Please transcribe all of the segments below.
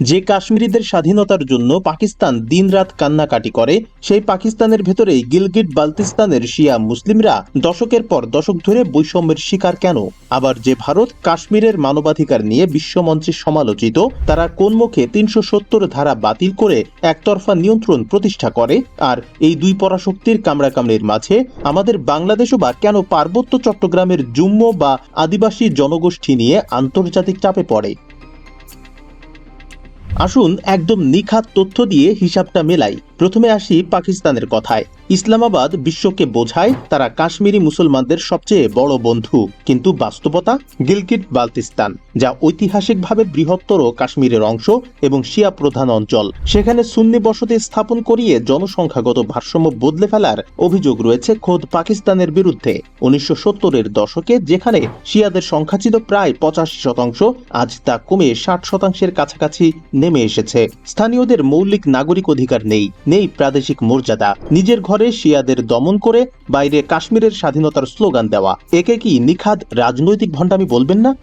যে কাশ্মীরিদের স্বাধীনতার জন্য পাকিস্তান দিনরাত কান্নাকাটি করে, সেই পাকিস্তানের ভেতরেই গিলগিট বালতিস্তানের শিয়া মুসলিমরা দশকের পর দশক ধরে বৈষম্যের শিকার কেন? আবার যে ভারত কাশ্মীরের মানবাধিকার নিয়ে বিশ্বমঞ্চে সমালোচিত, তারা কোন মুখে ৩৭০ ধারা বাতিল করে একতরফা নিয়ন্ত্রণ প্রতিষ্ঠা করে? আর এই দুই পরাশক্তির কামড়াকামড়ির মাঝে আমাদের বাংলাদেশও বা কেন পার্বত্য চট্টগ্রামের জুম্ম বা আদিবাসী জনগোষ্ঠী নিয়ে আন্তর্জাতিক চাপে পড়ে? আসুন একদম নিখাত তথ্য দিয়ে হিসাবটা মেলাই। প্রথমে আসি পাকিস্তানের কথায়। ইসলামাবাদ বিশ্বকে বোঝায় তারা কাশ্মীরি মুসলমানদের সবচেয়ে বড় বন্ধু, কিন্তু বাস্তবতা গিলগিট বালতিস্তান, যা ঐতিহাসিকভাবে বৃহত্তর কাশ্মীরের অংশ এবং শিয়া প্রধান অঞ্চল, সেখানে সুন্নি বসতি স্থাপন করিয়ে জনসংখ্যাগত ভারসাম্য বদলে ফেলার অভিযোগ রয়েছে খোদ পাকিস্তানের বিরুদ্ধে। ১৯৭০-এর দশকে যেখানে শিয়াদের সংখ্যা ছিল প্রায় ৮৫%, আজ তা কমে ৬০%-এর কাছাকাছি নেমে এসেছে। স্থানীয়দের মৌলিক নাগরিক অধিকার নেই প্রাদেশিক মর্যাদা। নিজের ঘরে শিয়াদের দমন করে বাইরে কাশ্মীরের স্বাধীনতার স্লোগান দেওয়া, একে কি নিখাদ রাজনৈতিক ভণ্ডামি বলবেন না?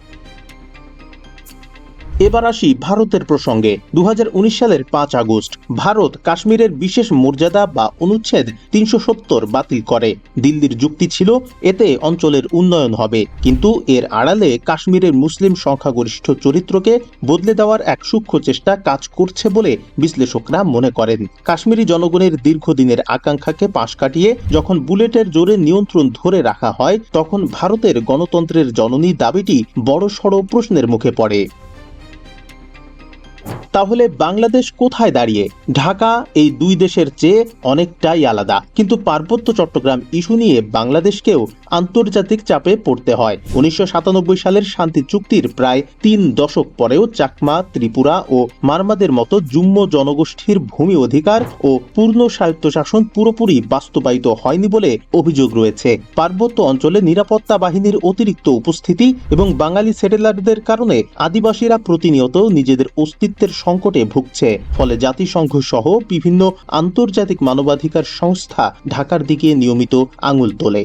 এবার আসি ভারতের প্রসঙ্গে। ২০১৯ সালের ৫ আগস্ট ভারত কাশ্মীরের বিশেষ মর্যাদা বা অনুচ্ছেদ ৩৭০ বাতিল করে। দিল্লির যুক্তি ছিল এতে অঞ্চলের উন্নয়ন হবে, কিন্তু এর আড়ালে কাশ্মীরের মুসলিম সংখ্যাগরিষ্ঠ চরিত্রকে বদলে দেওয়ার এক সূক্ষ্ম চেষ্টা কাজ করছে বলে বিশ্লেষকরা মনে করেন। কাশ্মীরি জনগণের দীর্ঘদিনের আকাঙ্ক্ষাকে পাশ কাটিয়ে যখন বুলেটের জোরে নিয়ন্ত্রণ ধরে রাখা হয়, তখন ভারতের গণতন্ত্রের জননী দাবিটি বড়সড় প্রশ্নের মুখে পড়ে। তাহলে বাংলাদেশ কোথায় দাঁড়িয়ে? ঢাকা এই দুই দেশের চেয়ে অনেকটাই আলাদা, কিন্তু পার্বত্য চট্টগ্রাম ইস্যু নিয়ে বাংলাদেশকেও আন্তর্জাতিক চাপে পড়তে হয়। ১৯৯৭ সালের শান্তি চুক্তির প্রায় ৩ দশক পরেও চাকমা, ত্রিপুরা ও মারমাদের মতো জুম্ম জনগোষ্ঠীর ভূমি অধিকার ও পূর্ণ স্বায়ত্তশাসন পুরোপুরি বাস্তবায়িত হয়নি বলে অভিযোগ রয়েছে। পার্বত্য অঞ্চলে নিরাপত্তা বাহিনীর অতিরিক্ত উপস্থিতি এবং বাঙালি সেটেলারদের কারণে আদিবাসীরা প্রতিনিয়ত নিজেদের অস্তিত্বের সংকটে ভুগছে। ফলে জাতিসংঘ সহ বিভিন্ন আন্তর্জাতিক মানবাধিকার সংস্থা ঢাকার দিকে নিয়মিত আঙুল তোলে।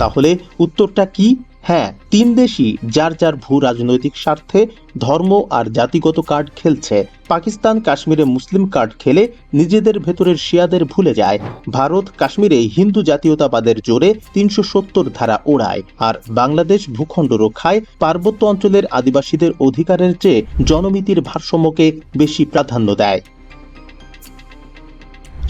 তাহলে উত্তরটা কি? হ্যাঁ, তিন দেশই যার যার ভূ রাজনৈতিক স্বার্থে ধর্ম আর জাতিগত কার্ড খেলছে। পাকিস্তান কাশ্মীরে মুসলিম কার্ড খেলে নিজেদের ভেতরের শিয়াদের ভুলে যায়। ভারত কাশ্মীরে হিন্দু জাতীয়তাবাদের জোরে ৩৭০ ধারা ওড়ায়। আর বাংলাদেশ ভূখণ্ড রক্ষায় পার্বত্য অঞ্চলের আদিবাসীদের অধিকারের চেয়ে জনমিতির ভারসাম্যকে বেশি প্রাধান্য দেয়।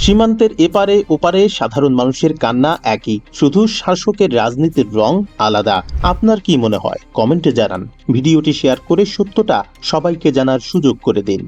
সীমান্তের এপারে ওপারে সাধারণ মানুষের কান্না একই, শুধু শাসকের রাজনীতির রং আলাদা। আপনার কি মনে হয়? কমেন্টে জানান। ভিডিওটি শেয়ার করে সত্যটা সবাইকে জানার সুযোগ করে দিন।